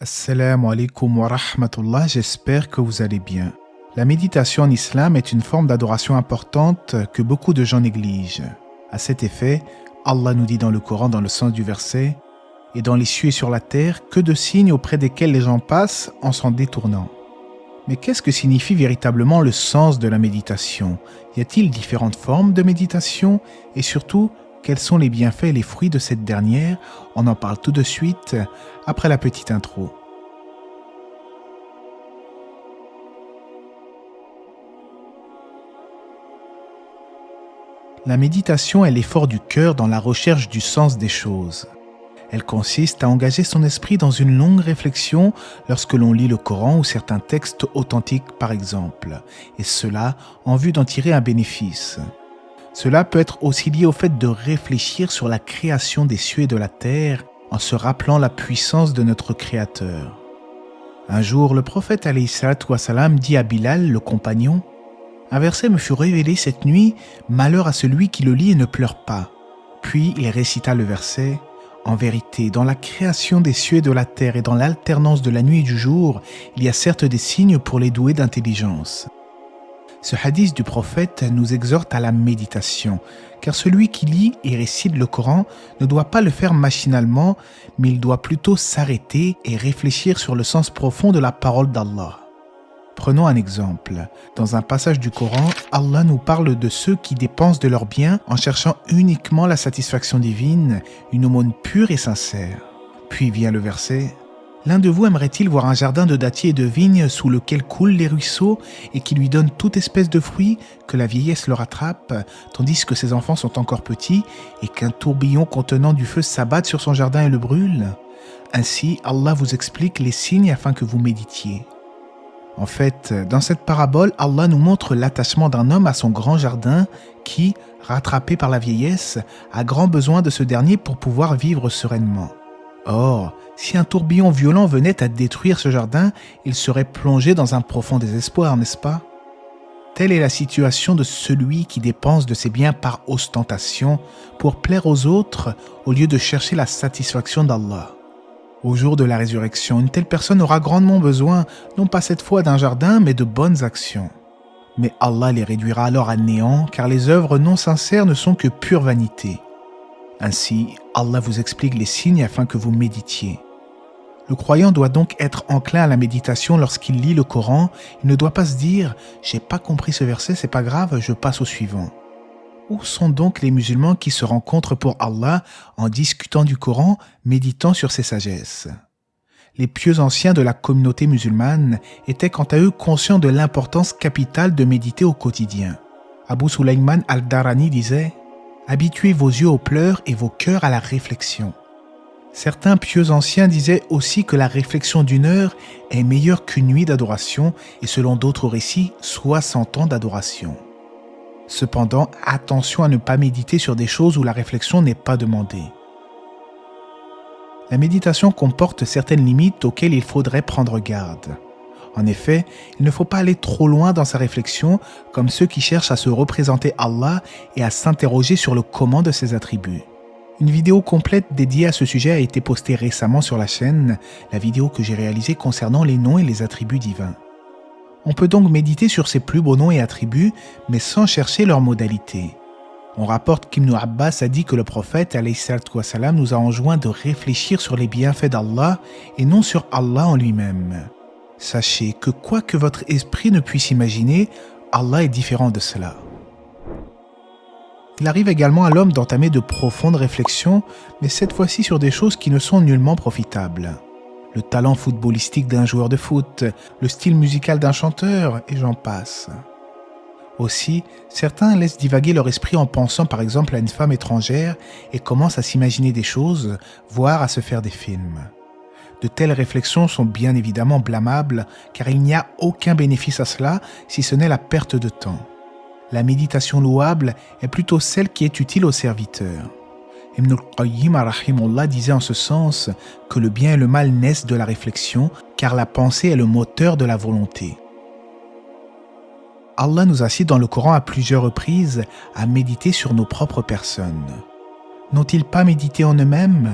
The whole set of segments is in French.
Assalamu alaikum wa rahmatullah, j'espère que vous allez bien. La méditation en islam est une forme d'adoration importante que beaucoup de gens négligent. À cet effet, Allah nous dit dans le Coran, dans le sens du verset, « Et dans les cieux et sur la terre, que de signes auprès desquels les gens passent en s'en détournant. » Mais qu'est-ce que signifie véritablement le sens de la méditation? Y a-t-il différentes formes de méditation? Et surtout, quels sont les bienfaits et les fruits de cette dernière? On en parle tout de suite, après la petite intro. La méditation est l'effort du cœur dans la recherche du sens des choses. Elle consiste à engager son esprit dans une longue réflexion lorsque l'on lit le Coran ou certains textes authentiques par exemple, et cela en vue d'en tirer un bénéfice. Cela peut être aussi lié au fait de réfléchir sur la création des cieux et de la terre en se rappelant la puissance de notre Créateur. Un jour, le prophète alayhi salatu wa salam dit à Bilal, le compagnon, « Un verset me fut révélé cette nuit, malheur à celui qui le lit et ne pleure pas. » Puis il récita le verset, « En vérité, dans la création des cieux et de la terre et dans l'alternance de la nuit et du jour, il y a certes des signes pour les doués d'intelligence. » Ce hadith du prophète nous exhorte à la méditation, car celui qui lit et récite le Coran ne doit pas le faire machinalement, mais il doit plutôt s'arrêter et réfléchir sur le sens profond de la parole d'Allah. Prenons un exemple. Dans un passage du Coran, Allah nous parle de ceux qui dépensent de leurs biens en cherchant uniquement la satisfaction divine, une aumône pure et sincère. Puis vient le verset « L'un de vous aimerait-il voir un jardin de dattiers et de vignes sous lequel coulent les ruisseaux et qui lui donne toute espèce de fruits, que la vieillesse le rattrape, tandis que ses enfants sont encore petits et qu'un tourbillon contenant du feu s'abatte sur son jardin et le brûle? Ainsi, Allah vous explique les signes afin que vous méditiez. » En fait, dans cette parabole, Allah nous montre l'attachement d'un homme à son grand jardin qui, rattrapé par la vieillesse, a grand besoin de ce dernier pour pouvoir vivre sereinement. Or, si un tourbillon violent venait à détruire ce jardin, il serait plongé dans un profond désespoir, n'est-ce pas? Telle est la situation de celui qui dépense de ses biens par ostentation pour plaire aux autres au lieu de chercher la satisfaction d'Allah. Au jour de la résurrection, une telle personne aura grandement besoin, non pas cette fois d'un jardin, mais de bonnes actions. Mais Allah les réduira alors à néant, car les œuvres non sincères ne sont que pure vanité. Ainsi, Allah vous explique les signes afin que vous méditiez. Le croyant doit donc être enclin à la méditation lorsqu'il lit le Coran. Il ne doit pas se dire « j'ai pas compris ce verset, c'est pas grave, je passe au suivant ». Où sont donc les musulmans qui se rencontrent pour Allah en discutant du Coran, méditant sur ses sagesses? Les pieux anciens de la communauté musulmane étaient quant à eux conscients de l'importance capitale de méditer au quotidien. Abu Sulayman al-Darani disait « Habituez vos yeux aux pleurs et vos cœurs à la réflexion ». Certains pieux anciens disaient aussi que la réflexion d'une heure est meilleure qu'une nuit d'adoration et selon d'autres récits, 60 ans d'adoration. Cependant, attention à ne pas méditer sur des choses où la réflexion n'est pas demandée. La méditation comporte certaines limites auxquelles il faudrait prendre garde. En effet, il ne faut pas aller trop loin dans sa réflexion, comme ceux qui cherchent à se représenter Allah et à s'interroger sur le comment de ses attributs. Une vidéo complète dédiée à ce sujet a été postée récemment sur la chaîne, la vidéo que j'ai réalisée concernant les noms et les attributs divins. On peut donc méditer sur ces plus beaux noms et attributs, mais sans chercher leur modalité. On rapporte qu'Ibn Abbas a dit que le prophète alayhi salatu wa salam nous a enjoint de réfléchir sur les bienfaits d'Allah et non sur Allah en lui-même. Sachez que quoi que votre esprit ne puisse imaginer, Allah est différent de cela. Il arrive également à l'homme d'entamer de profondes réflexions, mais cette fois-ci sur des choses qui ne sont nullement profitables. Le talent footballistique d'un joueur de foot, le style musical d'un chanteur, et j'en passe. Aussi, certains laissent divaguer leur esprit en pensant par exemple à une femme étrangère et commencent à s'imaginer des choses, voire à se faire des films. De telles réflexions sont bien évidemment blâmables, car il n'y a aucun bénéfice à cela, si ce n'est la perte de temps. La méditation louable est plutôt celle qui est utile au serviteur. Ibn al-Qayyim rahimahullah disait en ce sens que le bien et le mal naissent de la réflexion, car la pensée est le moteur de la volonté. Allah nous incite dans le Coran à plusieurs reprises à méditer sur nos propres personnes. N'ont-ils pas médité en eux-mêmes?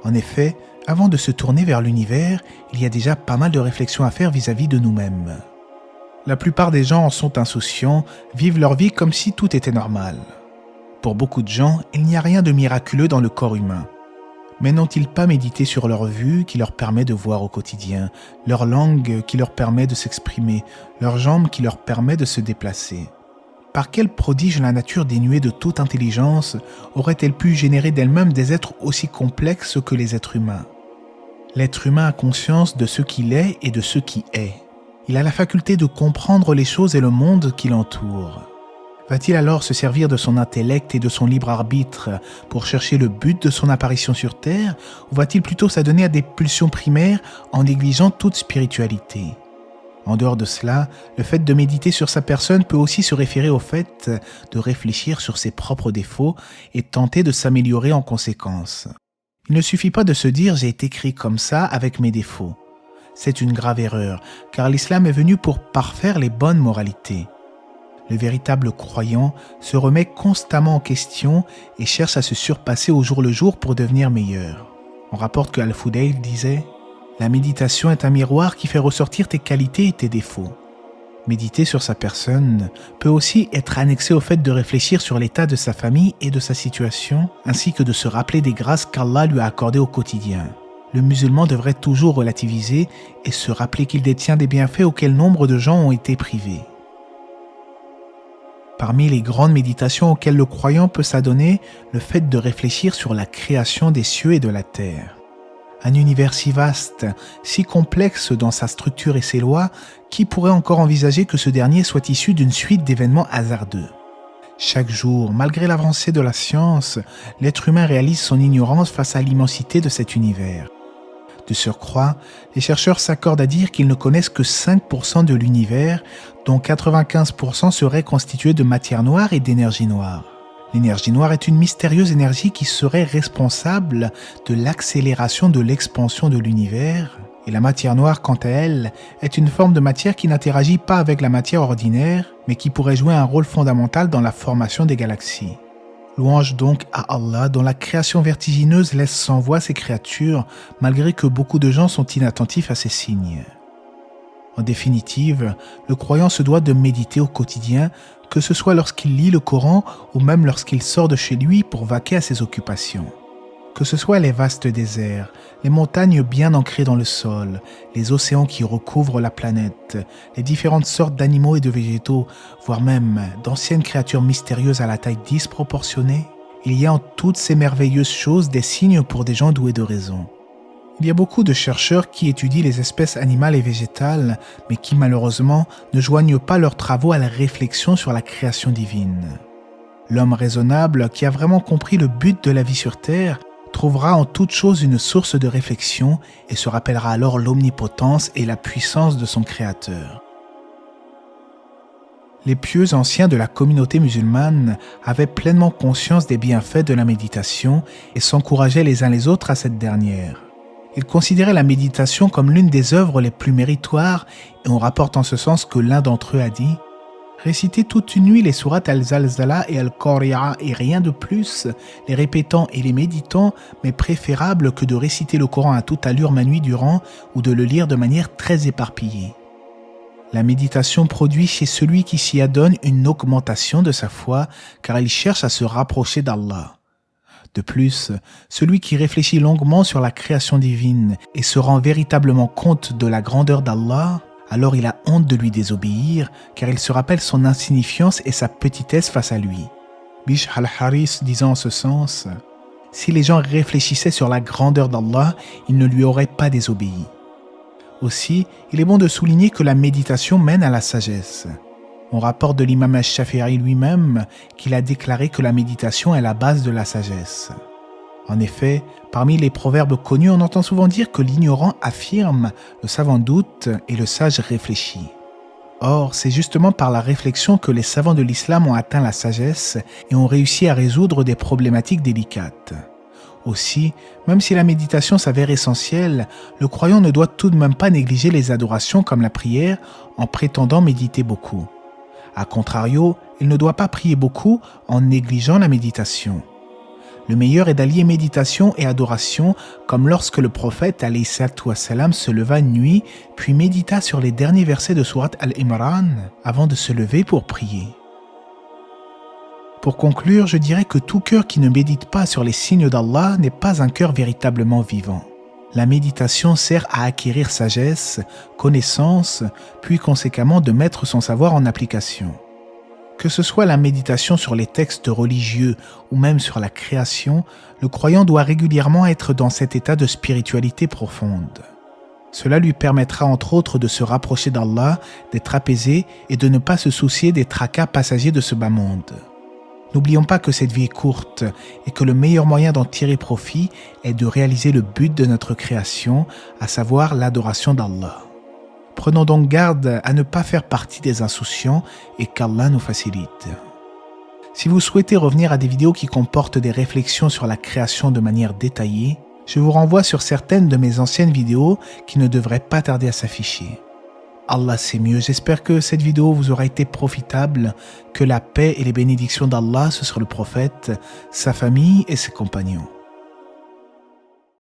En effet, Avant de se tourner vers l'univers, il y a déjà pas mal de réflexions à faire vis-à-vis de nous-mêmes. La plupart des gens en sont insouciants, vivent leur vie comme si tout était normal. Pour beaucoup de gens, il n'y a rien de miraculeux dans le corps humain. Mais n'ont-ils pas médité sur leur vue qui leur permet de voir au quotidien, leur langue qui leur permet de s'exprimer, leurs jambes qui leur permet de se déplacer? Par quel prodige la nature dénuée de toute intelligence aurait-elle pu générer d'elle-même des êtres aussi complexes que les êtres humains? L'être humain a conscience de ce qu'il est et de ce qui est. Il a la faculté de comprendre les choses et le monde qui l'entoure. Va-t-il alors se servir de son intellect et de son libre arbitre pour chercher le but de son apparition sur Terre, ou va-t-il plutôt s'adonner à des pulsions primaires en négligeant toute spiritualité? En dehors de cela, le fait de méditer sur sa personne peut aussi se référer au fait de réfléchir sur ses propres défauts et tenter de s'améliorer en conséquence. Il ne suffit pas de se dire « j'ai été créé comme ça avec mes défauts ». C'est une grave erreur, car l'islam est venu pour parfaire les bonnes moralités. Le véritable croyant se remet constamment en question et cherche à se surpasser au jour le jour pour devenir meilleur. On rapporte que Al-Fudayl disait « La méditation est un miroir qui fait ressortir tes qualités et tes défauts ». Méditer sur sa personne peut aussi être annexé au fait de réfléchir sur l'état de sa famille et de sa situation, ainsi que de se rappeler des grâces qu'Allah lui a accordées au quotidien. Le musulman devrait toujours relativiser et se rappeler qu'il détient des bienfaits auxquels nombre de gens ont été privés. Parmi les grandes méditations auxquelles le croyant peut s'adonner, le fait de réfléchir sur la création des cieux et de la terre. Un univers si vaste, si complexe dans sa structure et ses lois, qui pourrait encore envisager que ce dernier soit issu d'une suite d'événements hasardeux? Chaque jour, malgré l'avancée de la science, l'être humain réalise son ignorance face à l'immensité de cet univers. De surcroît, les chercheurs s'accordent à dire qu'ils ne connaissent que 5% de l'univers, dont 95% serait constitué de matière noire et d'énergie noire. L'énergie noire est une mystérieuse énergie qui serait responsable de l'accélération de l'expansion de l'univers, et la matière noire, quant à elle, est une forme de matière qui n'interagit pas avec la matière ordinaire, mais qui pourrait jouer un rôle fondamental dans la formation des galaxies. Louange donc à Allah dont la création vertigineuse laisse sans voix ses créatures, malgré que beaucoup de gens sont inattentifs à ces signes. En définitive, le croyant se doit de méditer au quotidien, que ce soit lorsqu'il lit le Coran ou même lorsqu'il sort de chez lui pour vaquer à ses occupations. Que ce soit les vastes déserts, les montagnes bien ancrées dans le sol, les océans qui recouvrent la planète, les différentes sortes d'animaux et de végétaux, voire même d'anciennes créatures mystérieuses à la taille disproportionnée, il y a en toutes ces merveilleuses choses des signes pour des gens doués de raison. Il y a beaucoup de chercheurs qui étudient les espèces animales et végétales, mais qui malheureusement ne joignent pas leurs travaux à la réflexion sur la création divine. L'homme raisonnable qui a vraiment compris le but de la vie sur Terre trouvera en toute chose une source de réflexion et se rappellera alors l'omnipotence et la puissance de son Créateur. Les pieux anciens de la communauté musulmane avaient pleinement conscience des bienfaits de la méditation et s'encourageaient les uns les autres à cette dernière. Ils considéraient la méditation comme l'une des œuvres les plus méritoires et on rapporte en ce sens que l'un d'entre eux a dit « Réciter toute une nuit les sourates Al-Zalzala et Al-Qari'a et rien de plus, les répétant et les méditant, mais préférable que de réciter le Coran à toute allure ma nuit durant ou de le lire de manière très éparpillée. » La méditation produit chez celui qui s'y adonne une augmentation de sa foi car il cherche à se rapprocher d'Allah. De plus, celui qui réfléchit longuement sur la création divine et se rend véritablement compte de la grandeur d'Allah, alors il a honte de lui désobéir, car il se rappelle son insignifiance et sa petitesse face à lui. Bishr al-Haris disant en ce sens, « Si les gens réfléchissaient sur la grandeur d'Allah, ils ne lui auraient pas désobéi. » Aussi, il est bon de souligner que la méditation mène à la sagesse. On rapporte de l'imam al-Shafi'i lui-même qu'il a déclaré que la méditation est la base de la sagesse. En effet, parmi les proverbes connus, on entend souvent dire que l'ignorant affirme, le savant doute et le sage réfléchit. Or, c'est justement par la réflexion que les savants de l'islam ont atteint la sagesse et ont réussi à résoudre des problématiques délicates. Aussi, même si la méditation s'avère essentielle, le croyant ne doit tout de même pas négliger les adorations comme la prière en prétendant méditer beaucoup. A contrario, il ne doit pas prier beaucoup en négligeant la méditation. Le meilleur est d'allier méditation et adoration, comme lorsque le prophète alayhi salatu wassalam se leva une nuit, puis médita sur les derniers versets de sourate Al-Imran avant de se lever pour prier. Pour conclure, je dirais que tout cœur qui ne médite pas sur les signes d'Allah n'est pas un cœur véritablement vivant. La méditation sert à acquérir sagesse, connaissance, puis conséquemment de mettre son savoir en application. Que ce soit la méditation sur les textes religieux ou même sur la création, le croyant doit régulièrement être dans cet état de spiritualité profonde. Cela lui permettra entre autres de se rapprocher d'Allah, d'être apaisé et de ne pas se soucier des tracas passagers de ce bas monde. N'oublions pas que cette vie est courte et que le meilleur moyen d'en tirer profit est de réaliser le but de notre création, à savoir l'adoration d'Allah. Prenons donc garde à ne pas faire partie des insouciants et qu'Allah nous facilite. Si vous souhaitez revenir à des vidéos qui comportent des réflexions sur la création de manière détaillée, je vous renvoie sur certaines de mes anciennes vidéos qui ne devraient pas tarder à s'afficher. Allah sait mieux, j'espère que cette vidéo vous aura été profitable, que la paix et les bénédictions d'Allah soient sur le prophète, sa famille et ses compagnons.